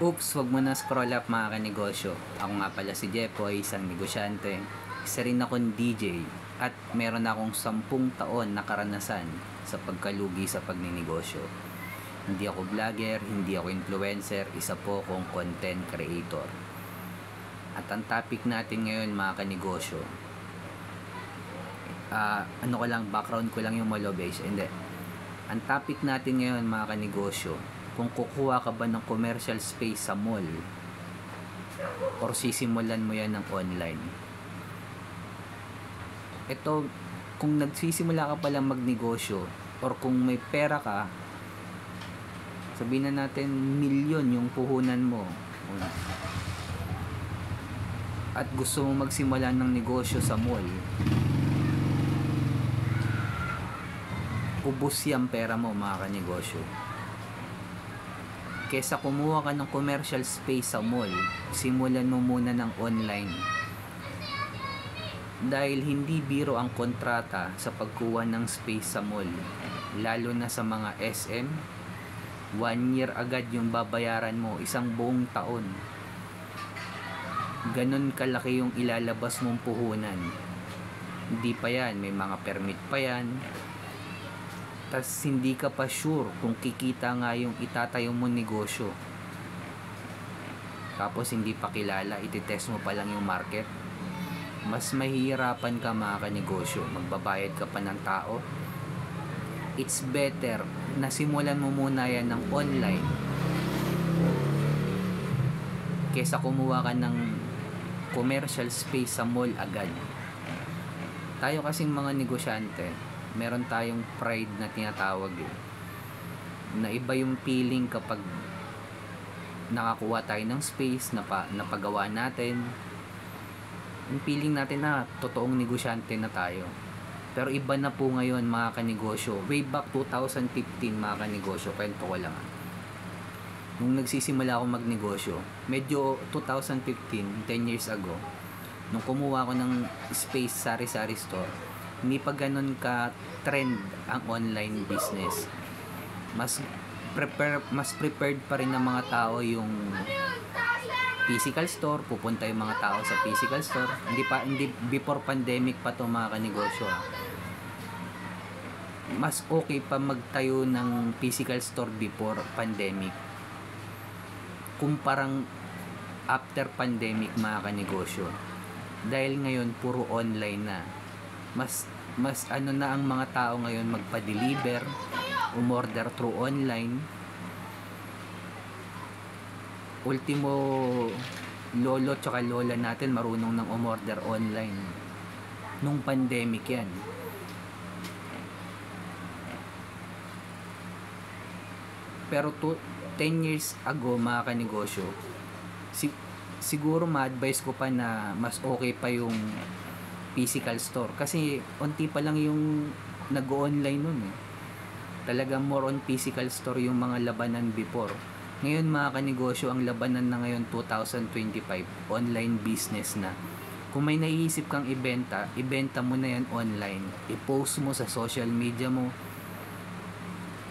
Oops, wag mo na scroll up mga kanegosyo. Ako nga pala si Jepoy, isang negosyante. Isa rin akong DJ at meron akong 10 taon na karanasan sa pagkalugi sa pagninegosyo. Hindi ako vlogger, hindi ako influencer, isa po akong content creator. At ang topic natin ngayon mga kanegosyo, background ko lang yung Molobase. Hindi. Ang topic natin ngayon mga kanegosyo, kung kukuha ka ba ng commercial space sa mall or sisimulan mo yan ng online. Ito, kung nagsisimula ka pa lang magnegosyo or kung may pera ka, sabihin na natin milyon yung puhunan mo at gusto mo magsimula ng negosyo sa mall, ubos yung pera mo mga kanegosyo. Kesa kumuha ka ng commercial space sa mall, simulan mo muna ng online. Dahil hindi biro ang kontrata sa pagkuha ng space sa mall, lalo na sa mga SM, 1 year agad yung babayaran mo, isang buong taon. Ganon kalaki yung ilalabas mong puhunan. Hindi pa yan, may mga permit pa yan. Tas hindi ka pa sure kung kikita nga yung itatayo mo negosyo. Tapos hindi pa kilala, ititest mo pa lang yung market. Mas mahihirapan ka mga kanegosyo, magbabayad ka pa ng tao. It's better na simulan mo muna yan ng online kesa kumuha ka ng commercial space sa mall agad. Tayo kasing mga negosyante, meron tayong pride na tinatawag na iba yung feeling kapag nakakuha tayo ng space na napagawa natin, yung feeling natin na totoong negosyante na tayo. Pero iba na po ngayon mga kanegosyo. Way back 2015 mga kanegosyo, kwento ko lang, nung nagsisimula ako magnegosyo, medyo 2015, 10 years ago, nung kumuha ako ng space sari-sari store, hindi pa ganun ka trend ang online business. Mas prepared pa rin ng mga tao yung physical store, pupunta yung mga tao sa physical store. Hindi before pandemic pa to mga kanegosyo. Mas okay pa magtayo ng physical store before pandemic kumparang after pandemic mga kanegosyo. Dahil ngayon puro online na. Mas ano na ang mga tao ngayon magpa-deliver, umorder through online. Ultimo lolo tsaka lola natin marunong nang umorder online nung pandemic yan. Pero 10 years ago mga kanegosyo, siguro ma-advise ko pa na mas okay pa yung physical store kasi unti pa lang yung nag-online nun Talagang more on physical store yung mga labanan before. Ngayon mga kanegosyo, ang labanan na ngayon 2025 online business na. Kung may naiisip kang ibenta mo na yan online, i-post mo sa social media mo,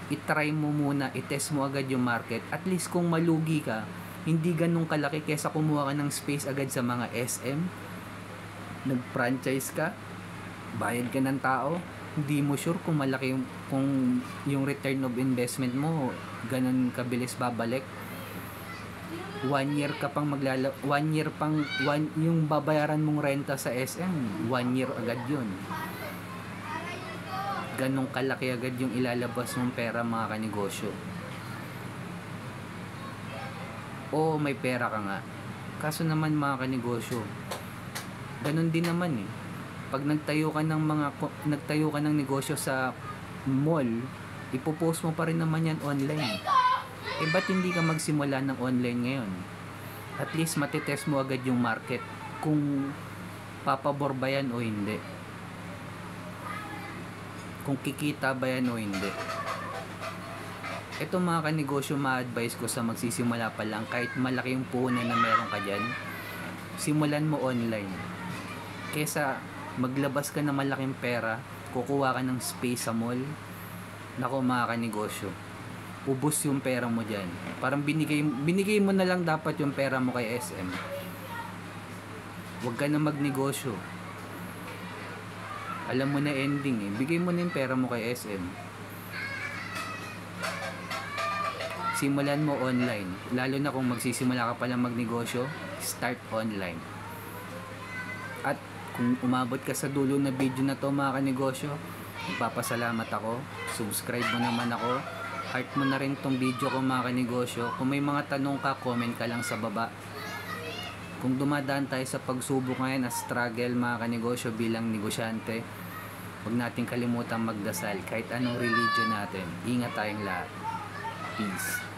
i-try mo muna, i-test mo agad yung market. At least kung malugi ka, hindi ganun kalaki kesa kumuha ka ng space agad sa mga SM, nag-franchise ka, bayad ka ng tao, hindi mo sure kung malaki kung yung return of investment mo ganun kabilis babalik. 1 year ka pang yung babayaran mong renta sa SM, 1 year agad yun. Ganun kalaki agad yung ilalabas mong pera mga kanegosyo. Oo, may pera ka nga, kaso naman mga kanegosyo, ganun din naman pag nagtayo ka ng negosyo sa mall, ipopost mo pa rin naman yan online. Ba't hindi ka magsimula ng online ngayon? At least matitest mo agad yung market kung papabor ba yan o hindi, kung kikita ba yan o hindi. Ito mga kanegosyo, ma-advise ko sa magsisimula pa lang, kahit malaki yung puhunan na meron ka dyan, simulan mo online kesa maglabas ka ng malaking pera, kukuha ka ng space sa mall. Nako mga kanegosyo, ubos yung pera mo dyan. Parang binigay mo na lang dapat yung pera mo kay SM. Huwag ka na magnegosyo. Alam mo na ending eh. Bigay mo na yung pera mo kay SM. Simulan mo online. Lalo na kung magsisimula ka pa lang magnegosyo, start online. At kung umabot ka sa dulo na video na to mga kanegosyo, magpapasalamat ako. Subscribe mo naman ako. Heart mo na rin tong video ko mga kanegosyo. Kung may mga tanong ka, comment ka lang sa baba. Kung dumadaan tayo sa pagsubok ngayon na struggle mga kanegosyo bilang negosyante, huwag natin kalimutang magdasal kahit anong religion natin. Ingat tayong lahat. Peace.